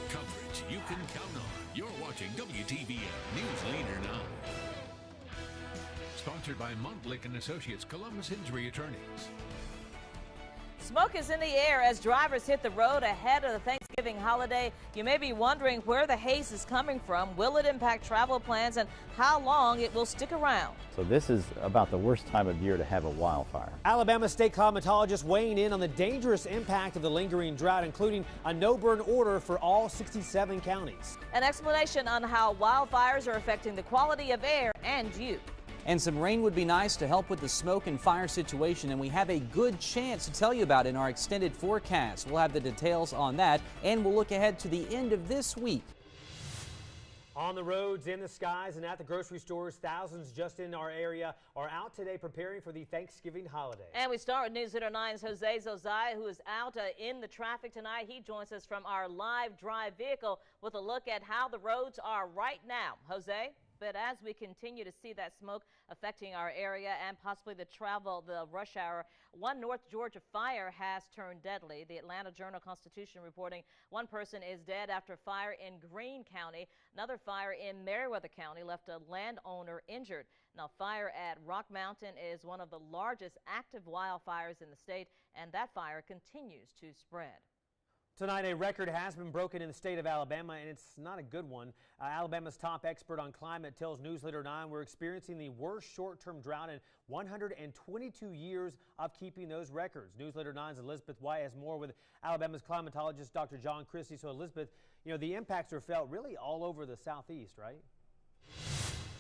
Coverage you can count on. You're watching WTVN News Leader 9. Sponsored by Montlick & Associates, Columbus Injury Attorneys. Smoke is in the air as drivers hit the road ahead of the Thanksgiving holiday. You may be wondering where the haze is coming from. Will it impact travel plans and how long it will stick around? So this is about the worst time of year to have a wildfire. Alabama state climatologists weighing in on the dangerous impact of the lingering drought, including a no-burn order for all 67 counties. An explanation on how wildfires are affecting the quality of air and you. And some rain would be nice to help with the smoke and fire situation, and we have a good chance to tell you about it in our extended forecast. We'll have the details on that, and we'll look ahead to the end of this week. On the roads, in the skies, and at the grocery stores, thousands just in our area are out today preparing for the Thanksgiving holiday. And we start with News Leader 9's Jose Zozaya, who is out in the traffic tonight. He joins us from our live drive vehicle with a look at how the roads are right now. Jose? But as we continue to see that smoke affecting our area and possibly the rush hour, one North Georgia fire has turned deadly. The Atlanta Journal-Constitution reporting one person is dead after a fire in Greene County. Another fire in Meriwether County left a landowner injured. Now, fire at Rock Mountain is one of the largest active wildfires in the state, and that fire continues to spread. Tonight, a record has been broken in the state of Alabama, and it's not a good one. Alabama's top expert on climate tells News Leader 9 we're experiencing the worst short-term drought in 122 years of keeping those records. News Leader 9's Elizabeth White has more with Alabama's climatologist, Dr. John Christie. So, Elizabeth, you know, the impacts are felt really all over the southeast, right?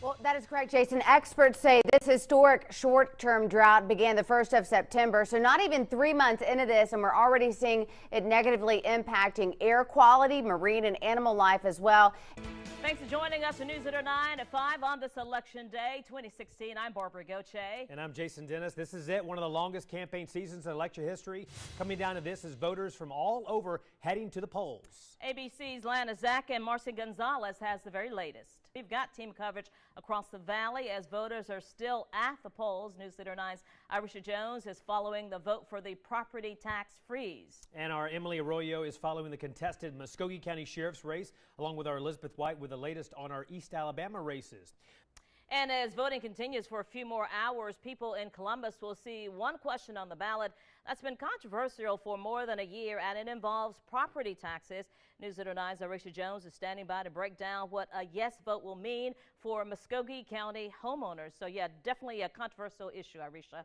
Well, that is correct, Jason. Experts say this historic short-term drought began the 1st of September, so not even 3 months into this, and we're already seeing it negatively impacting air quality, marine and animal life as well. Thanks for joining us on News Leader 9 at 5 on this Election Day 2016. I'm Barbara Goche. And I'm Jason Dennis. This is it, one of the longest campaign seasons in election history. Coming down to this is voters from all over heading to the polls. ABC's Lana Zach and Marcy Gonzalez has the very latest. We've got team coverage across the valley as voters are still at the polls. News Leader 9's Irisha Jones is following the vote for the property tax freeze. And our Emily Arroyo is following the contested Muskogee County Sheriff's race, along with our Elizabeth White with the latest on our East Alabama races. And as voting continues for a few more hours, people in Columbus will see one question on the ballot that's been controversial for more than a year, and it involves property taxes. News Leader 9's Irisha Jones is standing by to break down what a yes vote will mean for Muskogee County homeowners. So, yeah, definitely a controversial issue, Irisha.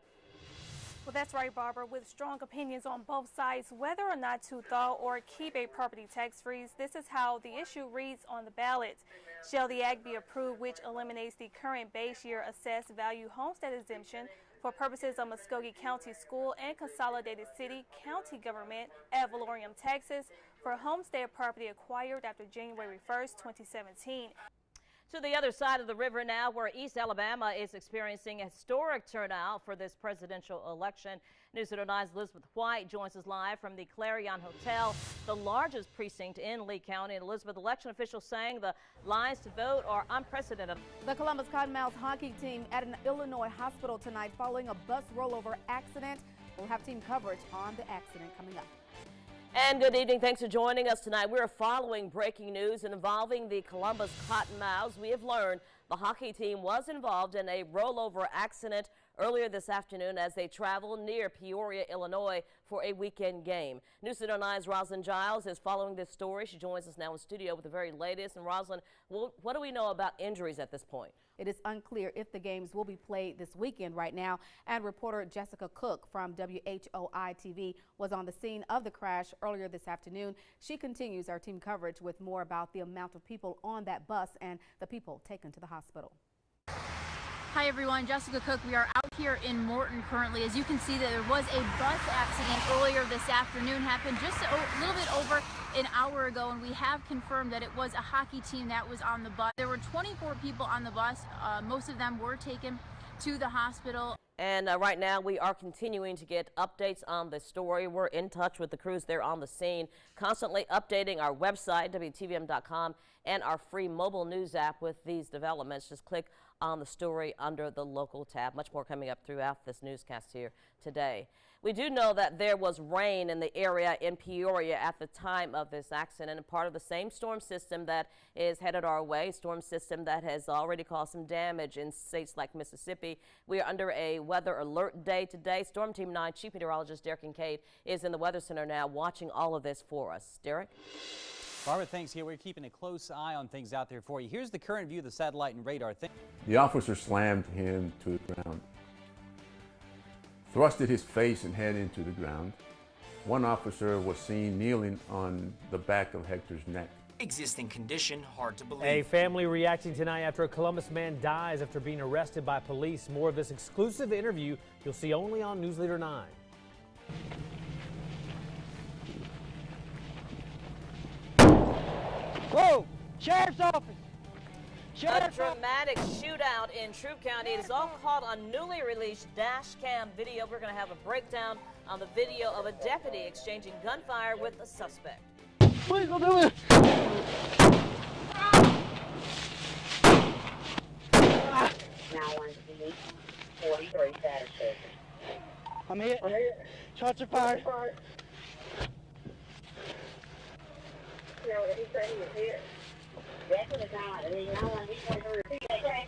Well, that's right, Barbara. With strong opinions on both sides, whether or not to thaw or keep a property tax freeze, this is how the issue reads on the ballot. Shall the act be approved, which eliminates the current base year assessed value homestead exemption for purposes of Muskogee County school and consolidated city county government ad valorem taxes for homestead property acquired after January 1st, 2017. To the other side of the river now, where East Alabama is experiencing a historic turnout for this presidential election. News Leader 9's Elizabeth White joins us live from the Clarion Hotel, the largest precinct in Lee County. And Elizabeth, election officials saying the lines to vote are unprecedented. The Columbus Cottonmouths hockey team at an Illinois hospital tonight following a bus rollover accident. We'll have team coverage on the accident coming up. And good evening. Thanks for joining us tonight. We're following breaking news involving the Columbus Cottonmouths. We have learned the hockey team was involved in a rollover accident earlier this afternoon as they traveled near Peoria, Illinois for a weekend game. News Leader 9's Rosalind Giles is following this story. She joins us now in studio with the very latest. And Rosalind, what do we know about injuries at this point? It is unclear if the games will be played this weekend right now. And reporter Jessica Cook from WHOI-TV was on the scene of the crash earlier this afternoon. She continues our team coverage with more about the amount of people on that bus and the people taken to the hospital. Hi everyone, Jessica Cook. We are out here in Morton currently. As you can see, there was a bus accident earlier this afternoon, happened just a little bit over an hour ago, and we have confirmed that it was a hockey team that was on the bus. There were 24 people on the bus. Most of them were taken to the hospital. And right now we are continuing to get updates on the story. We're in touch with the crews there on the scene, constantly updating our website, WTVM.com, and our free mobile news app with these developments. Just click on the story under the local tab. Much more coming up throughout this newscast here today. We do know that there was rain in the area in Peoria at the time of this accident, and part of the same storm system that is headed our way, storm system that has already caused some damage in states like Mississippi. We are under a weather alert day today. Storm Team 9 Chief Meteorologist Derek Kincaid is in the Weather Center now watching all of this for us. Derek? Barbara, thanks. Here we're keeping a close eye on things out there for you. Here's the current view of the satellite and radar. The officer slammed him to the ground, thrusted his face and head into the ground. One officer was seen kneeling on the back of Hector's neck. Existing condition, hard to believe. A family reacting tonight after a Columbus man dies after being arrested by police. More of this exclusive interview you'll see only on News Leader 9. Whoa! Sheriff's office! A dramatic shootout in Troup County. It is all caught on newly released dash cam video. We're going to have a breakdown on the video of a deputy exchanging gunfire with a suspect. What are you going to do? 43 Saturday. I'm hit. Shots are fired. You know, he said he was hit. That's what it's on. And you know, when he went to repeat that.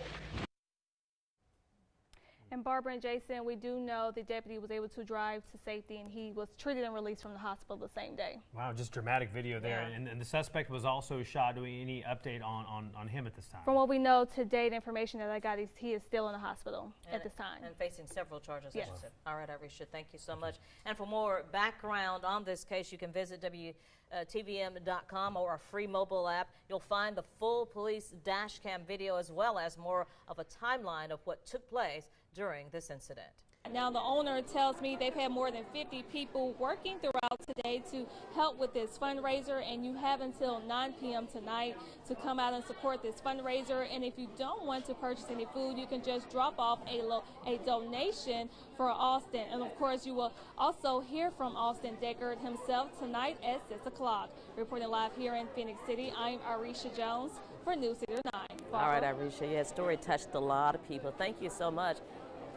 And Barbara and Jason, we do know the deputy was able to drive to safety, and he was treated and released from the hospital the same day. Wow, just dramatic video there. Yeah. And the suspect was also shot. Do we any update on him at this time? From what we know today, the information that I got is he is still in the hospital at this time. And facing several charges. Yes. All right, Arisha, thank you so much. And for more background on this case, you can visit WTVM.com or our free mobile app. You'll find the full police dash cam video as well as more of a timeline of what took place during this incident. Now the owner tells me they've had more than 50 people working throughout today to help with this fundraiser, and you have until 9 p.m. tonight to come out and support this fundraiser. And if you don't want to purchase any food, you can just drop off a donation for Austin. And of course, you will also hear from Austin Deckard himself tonight at 6 o'clock. Reporting live here in Phoenix City, I'm Arisha Jones for News Leader 9. All right, Arisha, yeah, story touched a lot of people. Thank you so much.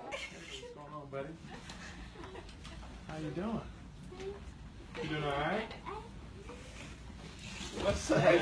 What's going on, buddy? How you doing? You doing all right? What's that?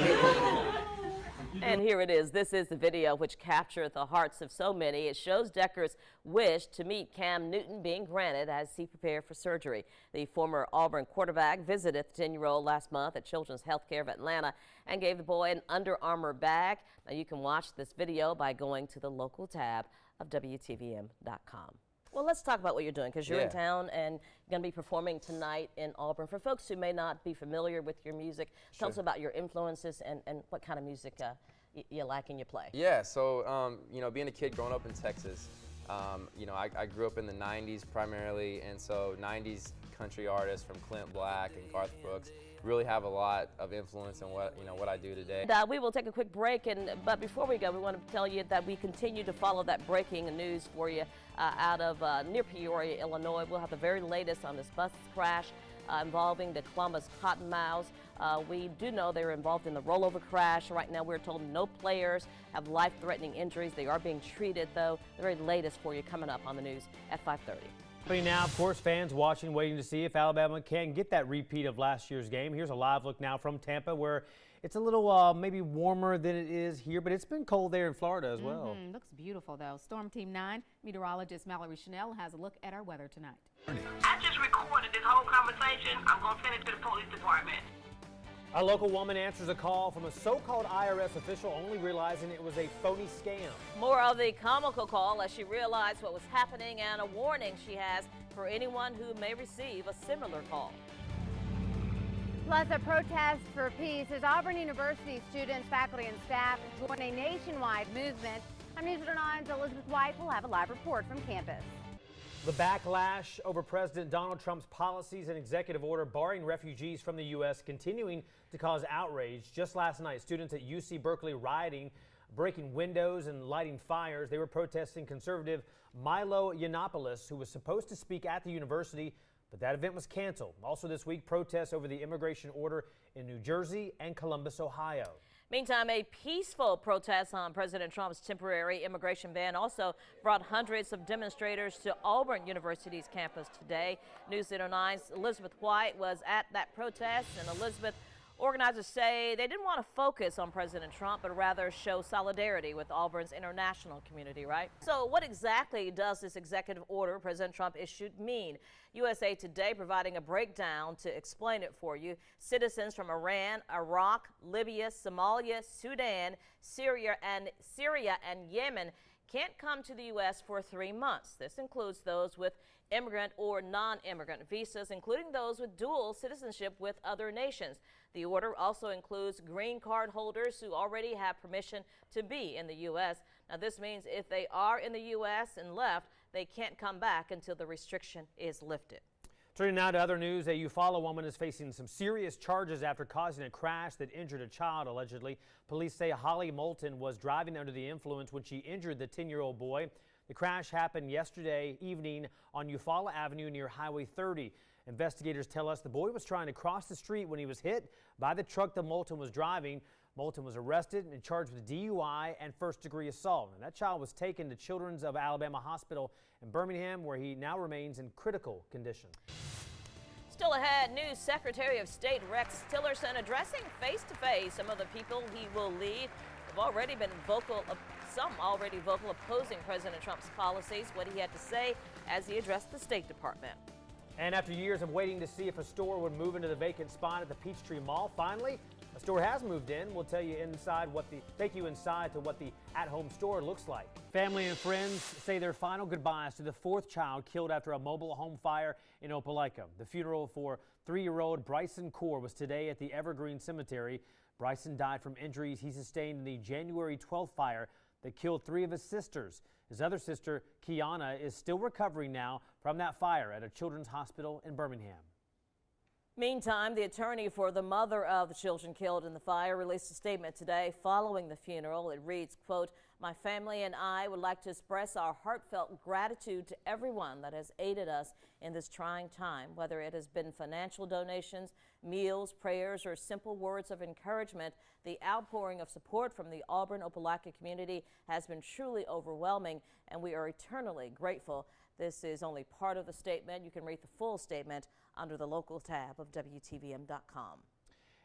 And here it is. This is the video which captured the hearts of so many. It shows Decker's wish to meet Cam Newton being granted as he prepared for surgery. The former Auburn quarterback visited the 10-year-old last month at Children's Healthcare of Atlanta and gave the boy an Under Armour bag. Now you can watch this video by going to the local tab of WTVM.com. Well, let's talk about what you're doing, because you're in town and you're going to be performing tonight in Auburn. For folks who may not be familiar with your music, tell us about your influences and what kind of music you like and you play. Yeah, so, you know, being a kid growing up in Texas, you know, I grew up in the 90s primarily, and so 90s country artists from Clint Black and Garth Brooks really have a lot of influence in what I do today. We will take a quick break, but before we go, we want to tell you that we continue to follow that breaking news for you out of near Peoria, Illinois. We'll have the very latest on this bus crash involving the Columbus Cottonmouths. We do know they're involved in the rollover crash. Right now, we're told no players have life-threatening injuries. They are being treated, though. The very latest for you coming up on the news at 5:30. Now, of course, fans watching, waiting to see if Alabama can get that repeat of last year's game. Here's a live look now from Tampa, where it's a little maybe warmer than it is here, but it's been cold there in Florida as well. Looks beautiful, though. Storm Team 9 meteorologist Mallory Chanel has a look at our weather tonight. I just recorded this whole conversation. I'm going to send it to the police department. A local woman answers a call from a so-called IRS official, only realizing it was a phony scam. More of the comical call as she realized what was happening, and a warning she has for anyone who may receive a similar call. Plus, a protest for peace as Auburn University students, faculty, and staff join a nationwide movement. I'm News Leader 9's Elizabeth White will have a live report from campus. The backlash over President Donald Trump's policies and executive order barring refugees from the U.S. continuing to cause outrage. Just last night, students at UC Berkeley rioting, breaking windows and lighting fires. They were protesting conservative Milo Yiannopoulos, who was supposed to speak at the university, but that event was canceled. Also this week, protests over the immigration order in New Jersey and Columbus, Ohio. Meantime, a peaceful protest on President Trump's temporary immigration ban also brought hundreds of demonstrators to Auburn University's campus today. News Leader 9's Elizabeth White was at that protest, and Elizabeth, organizers say they didn't want to focus on President Trump, but rather show solidarity with Auburn's international community, right? So what exactly does this executive order President Trump issued mean? USA Today providing a breakdown to explain it for you. Citizens from Iran, Iraq, Libya, Somalia, Sudan, Syria, and Yemen can't come to the U.S. for 3 months. This includes those with immigrant or non-immigrant visas, including those with dual citizenship with other nations. The order also includes green card holders who already have permission to be in the U.S. Now, this means if they are in the U.S. and left, they can't come back until the restriction is lifted. Turning now to other news, a Eufaula woman is facing some serious charges after causing a crash that injured a child, allegedly. Police say Holly Moulton was driving under the influence when she injured the 10-year-old boy. The crash happened yesterday evening on Eufaula Avenue near Highway 30. Investigators tell us the boy was trying to cross the street when he was hit by the truck that Moulton was driving. Moulton was arrested and charged with DUI and first-degree assault. And that child was taken to Children's of Alabama Hospital in Birmingham, where he now remains in critical condition. Still ahead, new Secretary of State Rex Tillerson addressing face-to-face some of the people he will lead. Have already been vocal, some already vocal opposing President Trump's policies. What he had to say as he addressed the State Department. And after years of waiting to see if a store would move into the vacant spot at the Peachtree Mall, finally, a store has moved in. We'll take you inside to what the at-home store looks like. Family and friends say their final goodbyes to the 4th child killed after a mobile home fire in Opelika. The funeral for 3-year-old Bryson Core was today at the Evergreen Cemetery. Bryson died from injuries he sustained in the January 12th fire that killed 3 of his sisters. His other sister, Kiana, is still recovering now from that fire at a children's hospital in Birmingham. Meantime, the attorney for the mother of the children killed in the fire released a statement today following the funeral. It reads, quote, "My family and I would like to express our heartfelt gratitude to everyone that has aided us in this trying time, whether it has been financial donations, meals, prayers, or simple words of encouragement. The outpouring of support from the Auburn-Opelika community has been truly overwhelming, and we are eternally grateful." This is only part of the statement. You can read the full statement under the local tab of WTVM.com.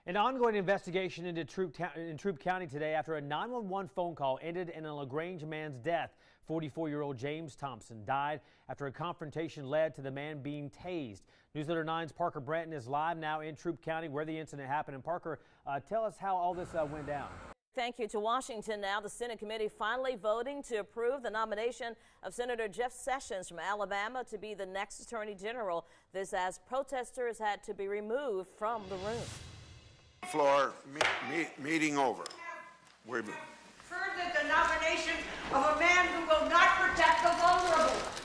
An ongoing investigation into Troup County today after a 911 phone call ended in a LaGrange man's death. 44-year-old James Thompson died after a confrontation led to the man being tased. News Leader 9's Parker Branton is live now in Troup County where the incident happened. And Parker, tell us how all this went down. Thank you. To Washington now, the Senate committee finally voting to approve the nomination of Senator Jeff Sessions from Alabama to be the next Attorney General. This as protesters had to be removed from the room. Floor, meeting over. We're Further, the nomination of a man who will not protect the vulnerable.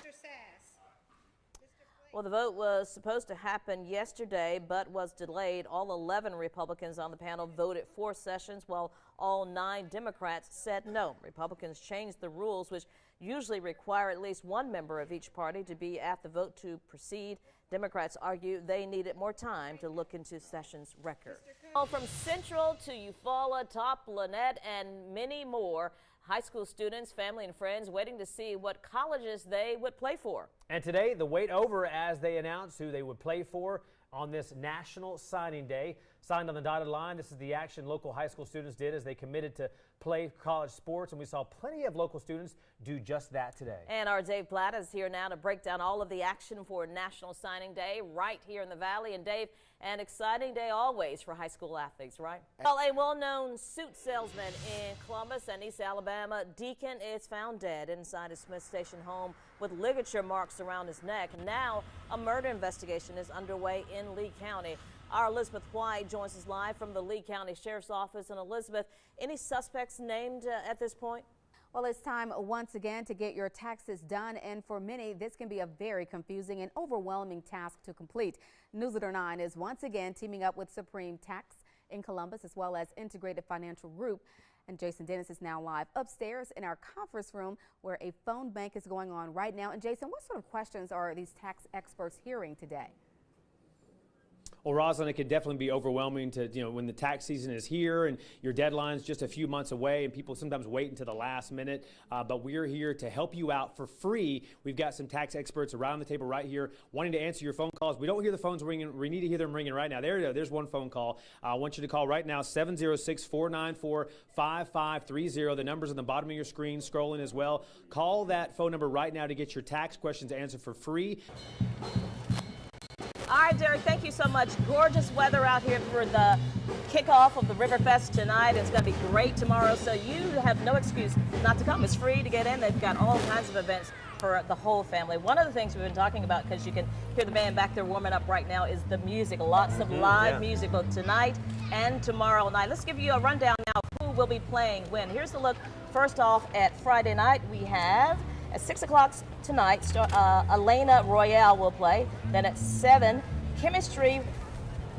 Well, the vote was supposed to happen yesterday, but was delayed. All 11 Republicans on the panel voted for Sessions, while all 9 Democrats said no. Republicans changed the rules, which usually require at least one member of each party to be at the vote to proceed. Democrats argue they needed more time to look into Sessions' record. Well, from Central to Eufaula, Top, Lynette, and many more, high school students, family, and friends waiting to see what colleges they would play for. And today, the wait over as they announce who they would play for on this National Signing Day. Signed on the dotted line, this is the action local high school students did as they committed to play college sports, and we saw plenty of local students do just that today. And our Dave Platt is here now to break down all of the action for National Signing Day right here in the Valley. And Dave, an exciting day always for high school athletes, right? Well, a well-known suit salesman in Columbus and East Alabama, Deacon, is found dead inside his Smith Station home with ligature marks around his neck. Now, a murder investigation is underway in Lee County. Our Elizabeth White joins us live from the Lee County Sheriff's Office. And Elizabeth, any suspects named at this point? Well, it's time once again to get your taxes done, and for many, this can be a very confusing and overwhelming task to complete. News Leader 9 is once again teaming up with Supreme Tax in Columbus as well as Integrated Financial Group. And Jason Dennis is now live upstairs in our conference room where a phone bank is going on right now. And Jason, what sort of questions are these tax experts hearing today? Well, Rosalind, it could definitely be overwhelming to, when the tax season is here and your deadline's just a few months away and people sometimes wait until the last minute. But we're here to help you out for free. We've got some tax experts around the table right here wanting to answer your phone calls. We don't hear the phones ringing. We need to hear them ringing right now. There's one phone call. I want you to call right now, 706-494-5530. The number's on the bottom of your screen, scrolling as well. Call that phone number right now to get your tax questions answered for free. All right, Derek, thank you so much. Gorgeous weather out here for the kickoff of the Riverfest tonight. It's going to be great tomorrow, so you have no excuse not to come. It's free to get in. They've got all kinds of events for the whole family. One of the things we've been talking about, because you can hear the band back there warming up right now, is the music. Lots of live music both tonight and tomorrow night. Let's give you a rundown now of who will be playing when. Here's the look. First off, at Friday night, we have at 6 o'clock tonight, Elena Royale will play. Then at 7, Chemistry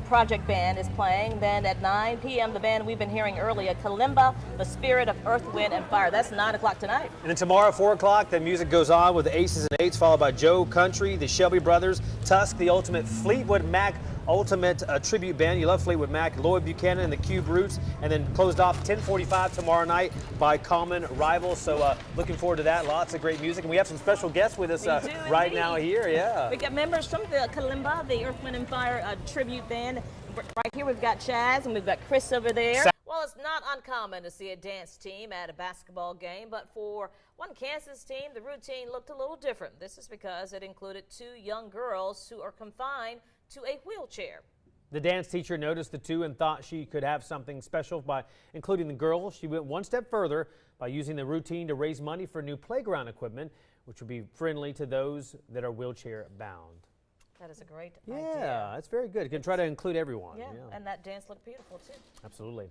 Project Band is playing. Then at 9 p.m., the band we've been hearing earlier, Kalimba, the Spirit of Earth, Wind, and Fire. That's 9 o'clock tonight. And then tomorrow, 4 o'clock, the music goes on with the Aces and Eights, followed by Joe Country, the Shelby Brothers, Tusk, the Ultimate, Fleetwood Mac, Ultimate Tribute Band. You love Fleetwood Mac, Lloyd Buchanan and the Cube Roots, and then closed off 10:45 tomorrow night by Common Rivals. So looking forward to that. Lots of great music, and we have some special guests with us right now here. Yeah, we got members from the Kalimba, the Earth, Wind, and Fire tribute band. Right here we've got Chaz and we've got Chris over there. Well, it's not uncommon to see a dance team at a basketball game, but for one Kansas team, the routine looked a little different. This is because it included 2 young girls who are confined to a wheelchair. The dance teacher noticed the 2 and thought she could have something special by including the girls. She went one step further by using the routine to raise money for new playground equipment, which would be friendly to those that are wheelchair bound. That is a great idea. idea. Yeah, that's very good. You can try to include everyone. Yeah, and that dance looked beautiful too. Absolutely.